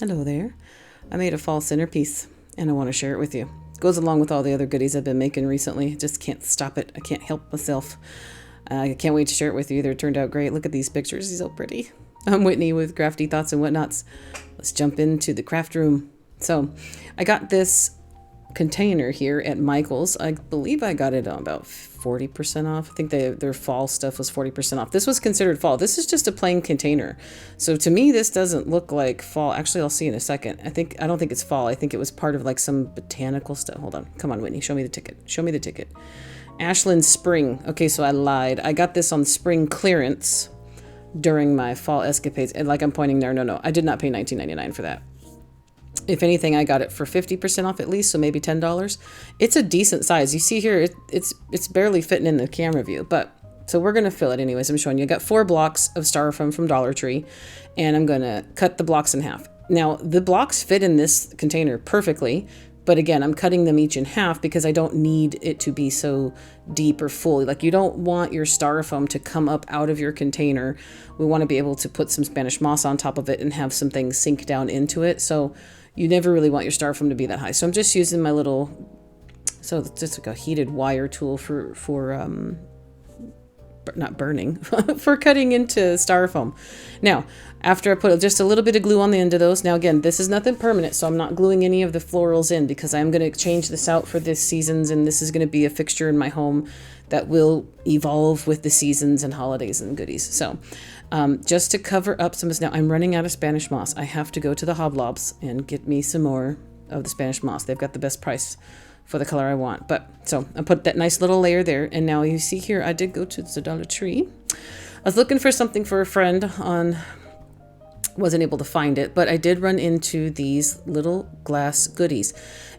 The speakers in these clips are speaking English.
Hello there. I made a fall centerpiece and I want to share it with you. It goes along with all the other goodies I've been making recently. Just can't stop it. I can't help myself. I can't wait to share it with you. They turned out great. Look at these pictures. They're so pretty. I'm Whitney with Crafty Thoughts and Whatnots. Let's jump into the craft room. So I got this container here at Michael's. I believe I got it on about 40% off. I think their fall stuff was 40% off. This was considered fall. This is just a plain container. So to me, this doesn't look like fall. Actually, I'll see in a second. I don't think it's fall. I think it was part of like some botanical stuff. Hold on. Come on, Whitney. Show me the ticket. Show me the ticket. Ashland Spring. Okay, so I lied. I got this on spring clearance during my fall escapades. And like I'm pointing there, no. I did not pay $19.99 for that. If anything, I got it for 50% off at least, so maybe $10. It's a decent size. You see here, it's barely fitting in the camera view, but so we're going to fill it anyways. I'm showing you. I got 4 blocks of styrofoam from Dollar Tree, and I'm going to cut the blocks in half. Now, the blocks fit in this container perfectly, but again, I'm cutting them each in half because I don't need it to be so deep or full. Like, you don't want your styrofoam to come up out of your container. We want to be able to put some Spanish moss on top of it and have some things sink down into it. So you never really want your styrofoam to be that high. So I'm just using my little, so it's just like a heated wire tool for not burning, for cutting into styrofoam. Now, after I put just a little bit of glue on the end of those, now again, this is nothing permanent, so I'm not gluing any of the florals in because I'm going to change this out for this seasons, and this is going to be a fixture in my home that will evolve with the seasons and holidays and goodies. So just to cover up some of this, now I'm running out of Spanish moss. I have to go to the Hoblobs and get me some more of the Spanish moss. They've got the best price for the color I want. But so I put that nice little layer there, and now you see here I did go to the Dollar Tree. I was looking for something for a friend wasn't able to find it, but I did run into these little glass goodies.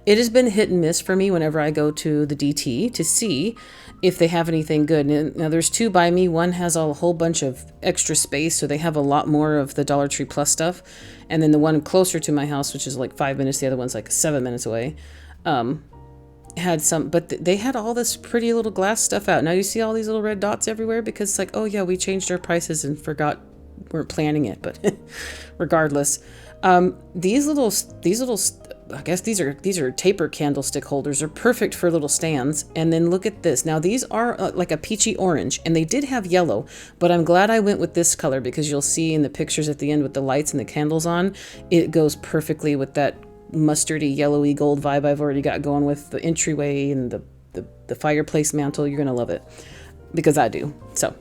It has been hit and miss for me whenever I go to the DT to see if they have anything good. Now there's 2 by me. One has a whole bunch of extra space, so they have a lot more of the Dollar Tree Plus stuff. And then the one closer to my house, which is like 5 minutes, the other one's like 7 minutes away, had some, but they had all this pretty little glass stuff out. Now you see all these little red dots everywhere because it's like, oh yeah, we changed our prices and weren't planning it, but regardless, these little I guess these are taper candlestick holders, are perfect for little stands. And then look at this. Now these are like a peachy orange, and they did have yellow, but I'm glad I went with this color because you'll see in the pictures at the end with the lights and the candles on, it goes perfectly with that mustardy yellowy gold vibe I've already got going with the entryway and the fireplace mantle. You're gonna love it because I do. So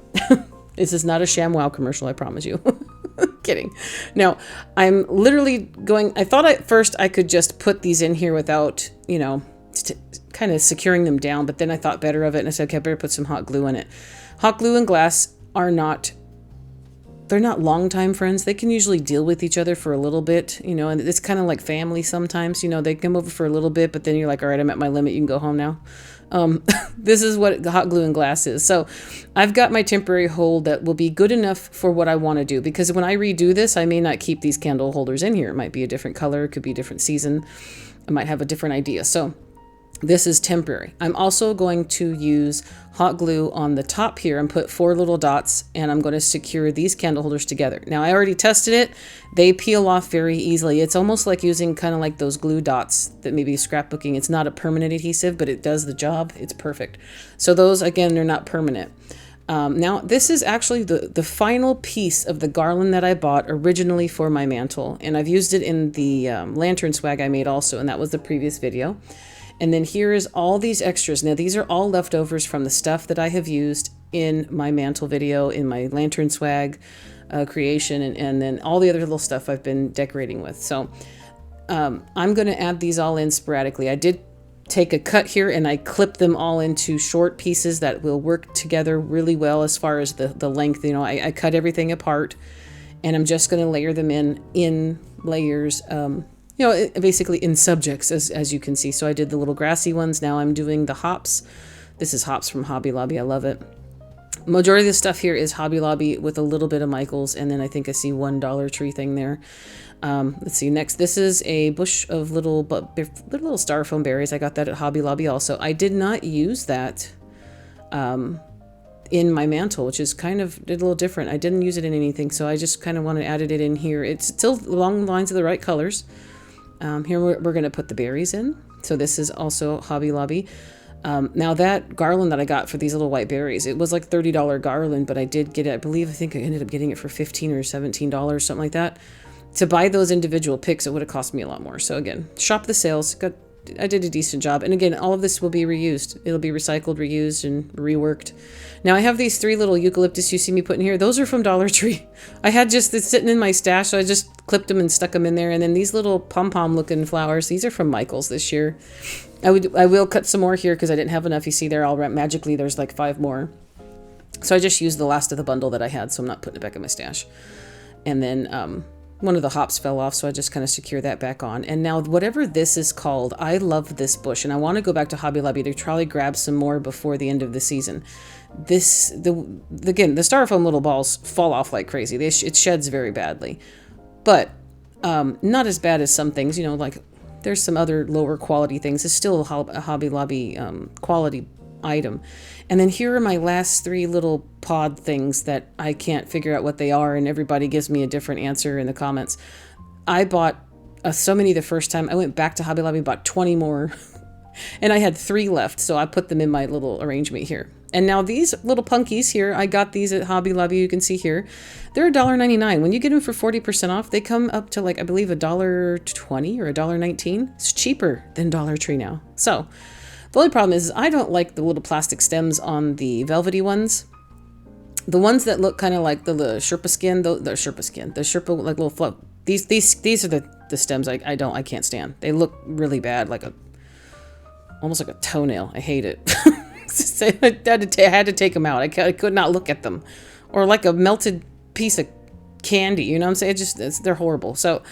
this is not a ShamWow commercial, I promise you. Kidding. Now, I'm literally going, I thought at first I could just put these in here without, kind of securing them down, but then I thought better of it and I said, okay, I better put some hot glue in it. Hot glue and glass they're not longtime friends. They can usually deal with each other for a little bit, and it's kind of like family sometimes. They come over for a little bit, but then you're like, all right, I'm at my limit. You can go home now. This is what hot glue and glass is. So I've got my temporary hold that will be good enough for what I want to do, because when I redo this, I may not keep these candle holders in here. It might be a different color. It could be a different season. I might have a different idea. So this is temporary. I'm also going to use hot glue on the top here and put 4 little dots, and I'm going to secure these candle holders together. Now, I already tested it. They peel off very easily. It's almost like using kind of like those glue dots that maybe scrapbooking. It's not a permanent adhesive, but it does the job. It's perfect. So those, again, they're not permanent. Now, this is actually the final piece of the garland that I bought originally for my mantle, and I've used it in the lantern swag I made also, and that was the previous video. And then here is all these extras. Now, these are all leftovers from the stuff that I have used in my mantle video, in my lantern swag creation, and then all the other little stuff I've been decorating with. So I'm going to add these all in sporadically. I did take a cut here and I clipped them all into short pieces that will work together really well as far as the length. I cut everything apart, and I'm just going to layer them in layers, basically in subjects, as you can see. So I did the little grassy ones. Now I'm doing the hops. This is hops from Hobby Lobby. I love it. Majority of the stuff here is Hobby Lobby with a little bit of Michael's, and then I think I see one Dollar Tree thing there. Let's see, next, this is a bush of little styrofoam berries. I got that at Hobby Lobby also. I did not use that in my mantle, which is kind of a little different. I didn't use it in anything, so I just kind of wanted to add it in here. It's still along the lines of the right colors. Here we're going to put the berries in. So this is also Hobby Lobby. Now that garland that I got for these little white berries, it was like $30 garland, but I did get it, I think I ended up getting it for $15 or $17, something like that. To buy those individual picks, it would have cost me a lot more. So again, shop the sales. I did a decent job. And again, all of this will be reused. It'll be recycled, reused, and reworked. Now I have these 3 little eucalyptus you see me putting here. Those are from Dollar Tree. I had just this sitting in my stash, so I just clipped them and stuck them in there. And then these little pom-pom looking flowers, these are from Michael's this year. I will cut some more here because I didn't have enough. You see there, magically there's like 5 more. So I just used the last of the bundle that I had, so I'm not putting it back in my stash. And then one of the hops fell off, so I just kind of secure that back on. And now whatever this is called, I love this bush, and I want to go back to Hobby Lobby to try to grab some more before the end of the season. Again, the styrofoam little balls fall off like crazy. It sheds very badly, but not as bad as some things. Like there's some other lower quality things. It's still a Hobby Lobby quality item. And then here are my last 3 little pod things that I can't figure out what they are, and everybody gives me a different answer in the comments. I bought so many the first time. I went back to Hobby Lobby, bought 20 more, and I had 3 left, so I put them in my little arrangement here. And now these little punkies here, I got these at Hobby Lobby, you can see here. They're $1.99. When you get them for 40% off, they come up to like, I believe $1.20 or $1.19. It's cheaper than Dollar Tree now. So the only problem is I don't like the little plastic stems on the velvety ones. The ones that look kind of like the Sherpa skin, the Sherpa like little float. These are the stems I can't stand. They look really bad, almost like a toenail. I hate it. I had to take them out. I could not look at them, or like a melted piece of candy. You know what I'm saying? They're horrible. So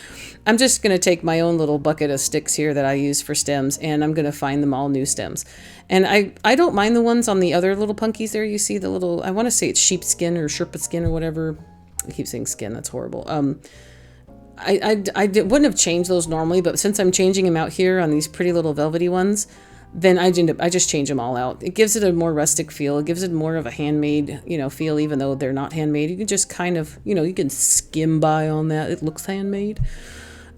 I'm just going to take my own little bucket of sticks here that I use for stems, and I'm going to find them all new stems. And I don't mind the ones on the other little punkies there. You see the little, I want to say it's sheepskin or Sherpa skin or whatever. I keep saying skin. That's horrible. I wouldn't have changed those normally, but since I'm changing them out here on these pretty little velvety ones, then I just change them all out. It gives it a more rustic feel. It gives it more of a handmade, feel, even though they're not handmade. You can just kind of, you can skim by on that. It looks handmade.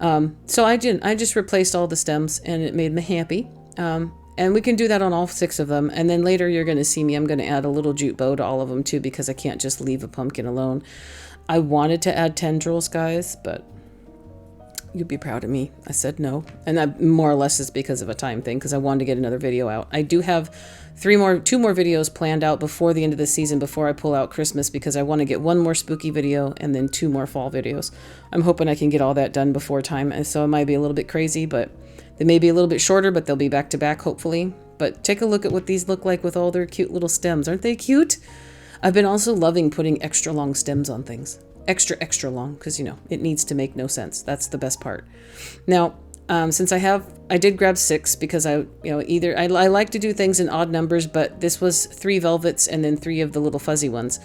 So I just replaced all the stems, and it made me happy. And we can do that on all 6 of them. And then later you're going to see me, I'm going to add a little jute bow to all of them too, because I can't just leave a pumpkin alone. I wanted to add tendrils, guys, but you'd be proud of me. I said no. And that more or less is because of a time thing, because I wanted to get another video out. I do have 2 more videos planned out before the end of the season, before I pull out Christmas, because I want to get 1 more spooky video and then 2 more fall videos. I'm hoping I can get all that done before time. And so it might be a little bit crazy, but they may be a little bit shorter, but they'll be back to back, hopefully. But take a look at what these look like with all their cute little stems. Aren't they cute? I've been also loving putting extra long stems on things. Extra long, because it needs to make no sense. That's the best part. Now since I did grab 6, because I like to do things in odd numbers, but this was 3 velvets and then 3 of the little fuzzy ones.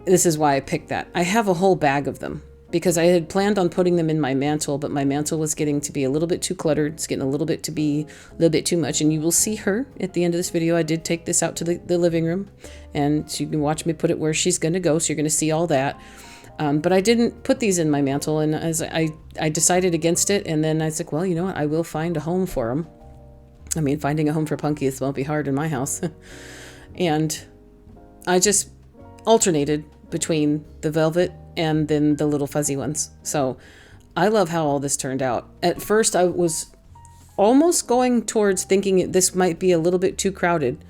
This is why I picked that. I have a whole bag of them because I had planned on putting them in my mantle, but my mantle was getting to be a little bit too cluttered. It's getting a little bit too much, and you will see her at the end of this video. I did take this out to the living room, and so you can watch me put it where she's going to go, so you're going to see all that. But I didn't put these in my mantle, and as I decided against it, and then I was like, well, you know what? I will find a home for them. I mean, finding a home for punkies won't be hard in my house. And I just alternated between the velvet and then the little fuzzy ones. So I love how all this turned out. At first, I was almost going towards thinking this might be a little bit too crowded.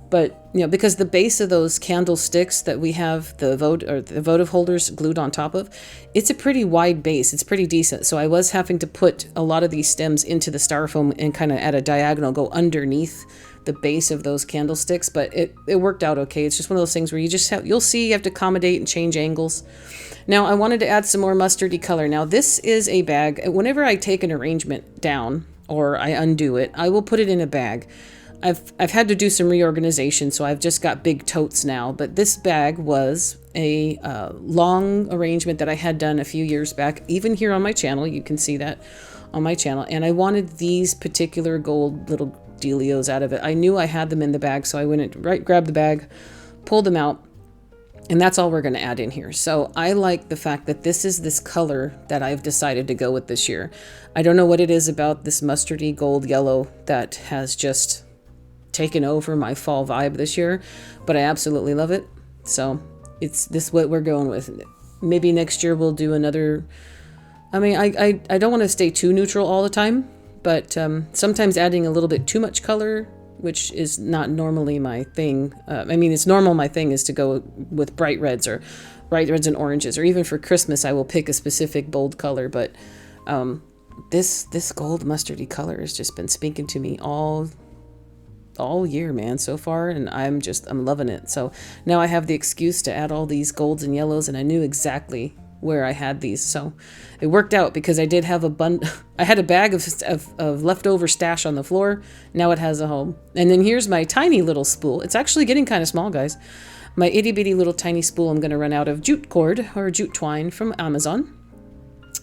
But, because the base of those candlesticks that we have the votive holders glued on top of, it's a pretty wide base. It's pretty decent. So I was having to put a lot of these stems into the styrofoam and kind of at a diagonal go underneath the base of those candlesticks. But it worked out okay. It's just one of those things where you'll see you have to accommodate and change angles. Now I wanted to add some more mustardy color. Now this is a bag. Whenever I take an arrangement down or I undo it, I will put it in a bag. I've had to do some reorganization, so I've just got big totes now. But this bag was a long arrangement that I had done a few years back, even here on my channel. You can see that on my channel. And I wanted these particular gold little dealios out of it. I knew I had them in the bag, so I went and grabbed the bag, pulled them out. And that's all we're going to add in here. So I like the fact that this is this color that I've decided to go with this year. I don't know what it is about this mustardy gold yellow that has just taken over my fall vibe this year, but I absolutely love it. So it's this what we're going with. Maybe next year we'll do another. I mean, I don't want to stay too neutral all the time, but sometimes adding a little bit too much color, which is not normally my thing. I mean, it's normal. My thing is to go with bright reds and oranges, or even for Christmas, I will pick a specific bold color. But this gold mustardy color has just been speaking to me all year, man, so far, and I'm loving it. So now I have the excuse to add all these golds and yellows, and I knew exactly where I had these, so it worked out because I did have I had a bag of leftover stash on the floor. Now it has a home. And then here's my tiny little spool. It's actually getting kind of small, guys. My itty bitty little tiny spool. I'm going to run out of jute cord or jute twine from Amazon.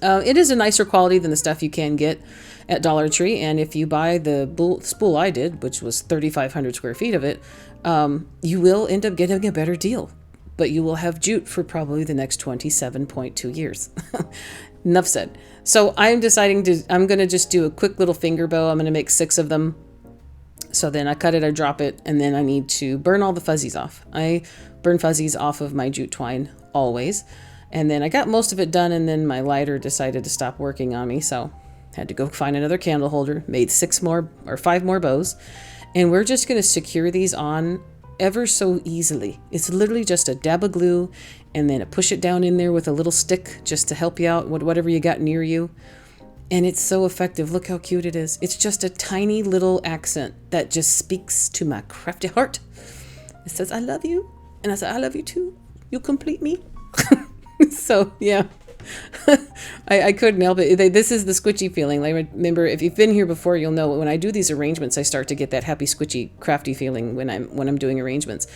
It is a nicer quality than the stuff you can get at Dollar Tree, and if you buy the spool I did, which was 3,500 square feet of it, you will end up getting a better deal. But you will have jute for probably the next 27.2 years. Enough said. So I'm going to just do a quick little finger bow. I'm going to make 6 of them. So then I cut it, I drop it, and then I need to burn all the fuzzies off. I burn fuzzies off of my jute twine always. And then I got most of it done, and then my lighter decided to stop working on me. So I had to go find another candle holder, made 5 more bows. And we're just going to secure these on ever so easily. It's literally just a dab of glue and then push it down in there with a little stick just to help you out with whatever you got near you. And it's so effective. Look how cute it is. It's just a tiny little accent that just speaks to my crafty heart. It says, I love you. And I say, I love you too. You complete me. So yeah. I couldn't help it. This is the squishy feeling. Like, remember, if you've been here before, you'll know when I do these arrangements, I start to get that happy, squishy, crafty feeling when I'm doing arrangements.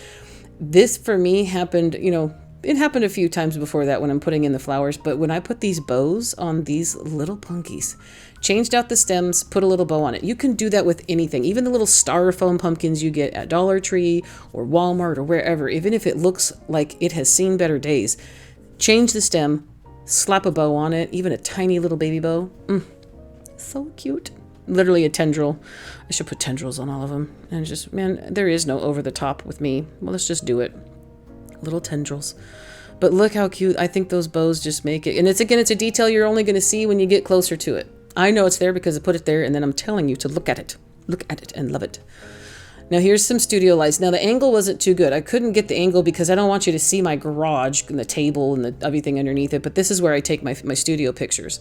This for me happened, it happened a few times before that when I'm putting in the flowers, but when I put these bows on these little punkies, changed out the stems, put a little bow on it. You can do that with anything, even the little styrofoam pumpkins you get at Dollar Tree or Walmart or wherever, even if it looks like it has seen better days. Change the stem, slap a bow on it, even a tiny little baby bow. So cute. Literally a tendril. I should put tendrils on all of them. And just, man, there is no over the top with me. Well, let's just do it. Little tendrils. But look how cute. I think those bows just make it. And it's a detail you're only going to see when you get closer to it. I know it's there because I put it there, and then I'm telling you to look at it. Look at it and love it. Now here's some studio lights. Now the angle wasn't too good. I couldn't get the angle because I don't want you to see my garage and the table and everything underneath it. But this is where I take my studio pictures.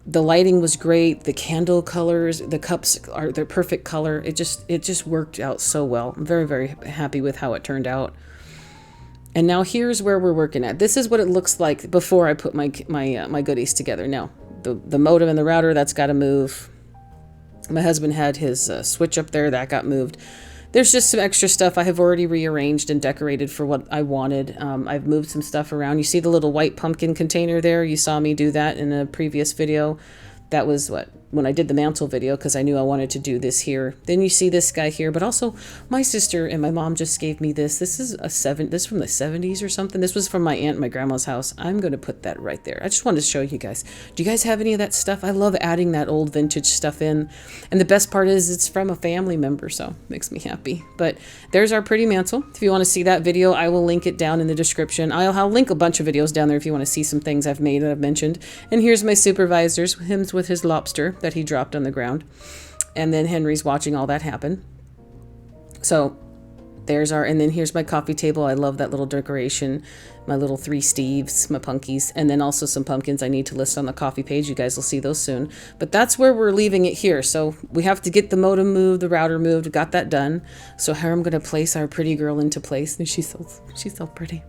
The lighting was great. The candle colors, the cups are their perfect color. It just worked out so well. I'm very, very happy with how it turned out. And now here's where we're working at. This is what it looks like before I put my goodies together. Now the modem and the router, that's got to move. My husband had his switch up there, that got moved. There's just some extra stuff I have already rearranged and decorated for what I wanted. I've moved some stuff around. You see the little white pumpkin container there? You saw me do that in a previous video. That was when I did the mantle video, because I knew I wanted to do this here. Then you see this guy here, but also my sister and my mom just gave me this. This is this from the 70s or something. This was from my aunt and my grandma's house. I'm going to put that right there. I just wanted to show you guys. Do you guys have any of that stuff? I love adding that old vintage stuff in. And the best part is it's from a family member, so it makes me happy. But there's our pretty mantle. If you want to see that video, I will link it down in the description. I'll link a bunch of videos down there if you want to see some things I've made that I've mentioned. And here's my supervisor's, him with his lobster that he dropped on the ground. And then Henry's watching all that happen. So and then here's my coffee table. I love that little decoration. My little 3 Steves, my punkies, and then also some pumpkins I need to list on the coffee page. You guys will see those soon. But that's where we're leaving it here. So we have to get the modem moved, the router moved, got that done. So here I'm going to place our pretty girl into place. And she's so pretty.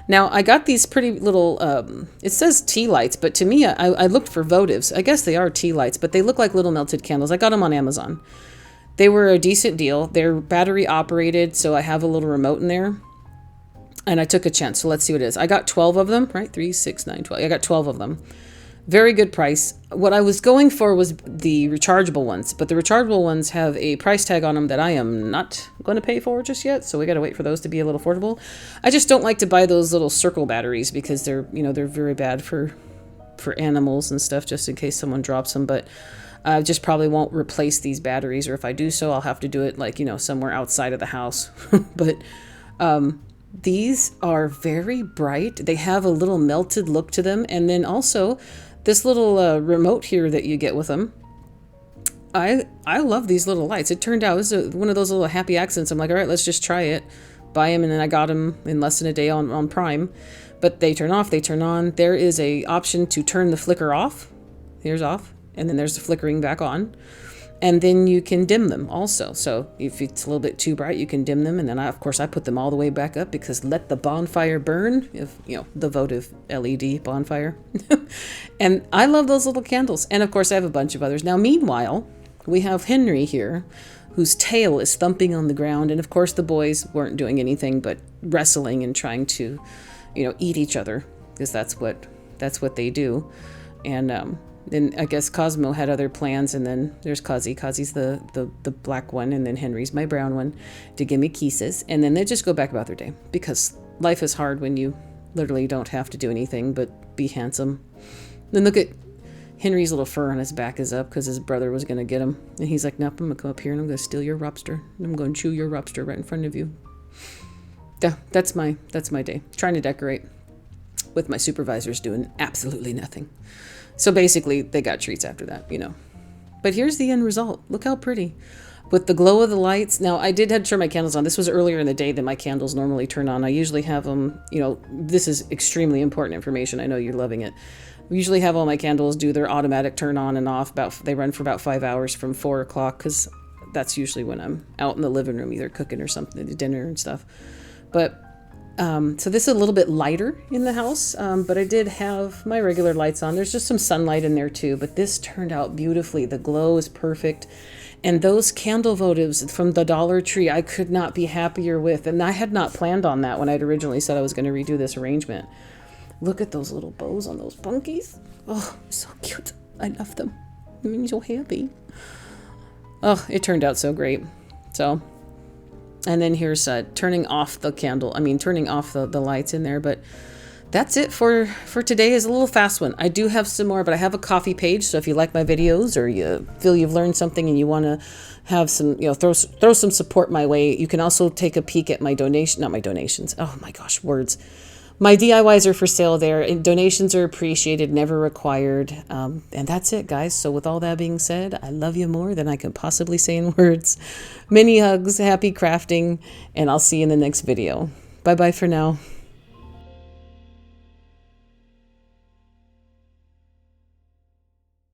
Now, I got these pretty little, it says tea lights, but to me, I looked for votives. I guess they are tea lights, but they look like little melted candles. I got them on Amazon. They were a decent deal. They're battery operated, so I have a little remote in there. And I took a chance, so let's see what it is. I got 12 of them, right? 3, 6, 9, 12. I got 12 of them. Very good price. What I was going for was the rechargeable ones, but the rechargeable ones have a price tag on them that I am not going to pay for just yet, so we got to wait for those to be a little affordable. I just don't like to buy those little circle batteries because they're, they're very bad for animals and stuff, just in case someone drops them, but I just probably won't replace these batteries, or if I do so, I'll have to do it like, somewhere outside of the house. But these are very bright. They have a little melted look to them, and then also this little remote here that you get with them. I love these little lights. It turned out it was one of those little happy accidents. I'm like, all right, let's just try it. Buy them, and then I got them in less than a day on Prime. But they turn off, they turn on. There is a option to turn the flicker off. Here's off, and then there's the flickering back on. And then you can dim them also. So if it's a little bit too bright, you can dim them. And then of course I put them all the way back up because let the bonfire burn, if the votive LED bonfire. And I love those little candles. And of course I have a bunch of others. Now meanwhile, we have Henry here, whose tail is thumping on the ground. And of course the boys weren't doing anything but wrestling and trying to, eat each other, because that's what they do. And then I guess Cosmo had other plans, and then there's Kazi. Kazi's the black one, and then Henry's my brown one, to give me kisses. And then they just go back about their day, because life is hard when you literally don't have to do anything but be handsome. Then look at Henry's little fur on his back is up because his brother was going to get him. And he's like, nope, I'm going to come up here and I'm going to steal your lobster. I'm going to chew your lobster right in front of you. Yeah, that's my day. Trying to decorate with my supervisors doing absolutely nothing. So basically, they got treats after that, But here's the end result. Look how pretty. With the glow of the lights. Now, I did have to turn my candles on. This was earlier in the day than my candles normally turn on. I usually have them, this is extremely important information. I know you're loving it. We usually have all my candles do their automatic turn on and off. They run for about 5 hours from 4 o'clock, because that's usually when I'm out in the living room, either cooking or something, dinner and stuff. But so this is a little bit lighter in the house, but I did have my regular lights on. There's just some sunlight in there too, but this turned out beautifully. The glow is perfect. And those candle votives from the Dollar Tree, I could not be happier with. And I had not planned on that when I'd originally said I was going to redo this arrangement. Look at those little bows on those punkies. Oh, so cute. I love them. I'm so happy. Oh, it turned out so great. So... And then here's turning off the lights in there. But that's it for today. Is a little fast one. I do have some more, but I have a coffee page. So if you like my videos, or you feel you've learned something and you want to have some, throw some support my way, you can also take a peek at my not my donations. Oh my gosh, words. My DIYs are for sale there, and donations are appreciated, never required. And that's it, guys. So with all that being said, I love you more than I can possibly say in words. Many hugs, happy crafting, and I'll see you in the next video. Bye-bye for now.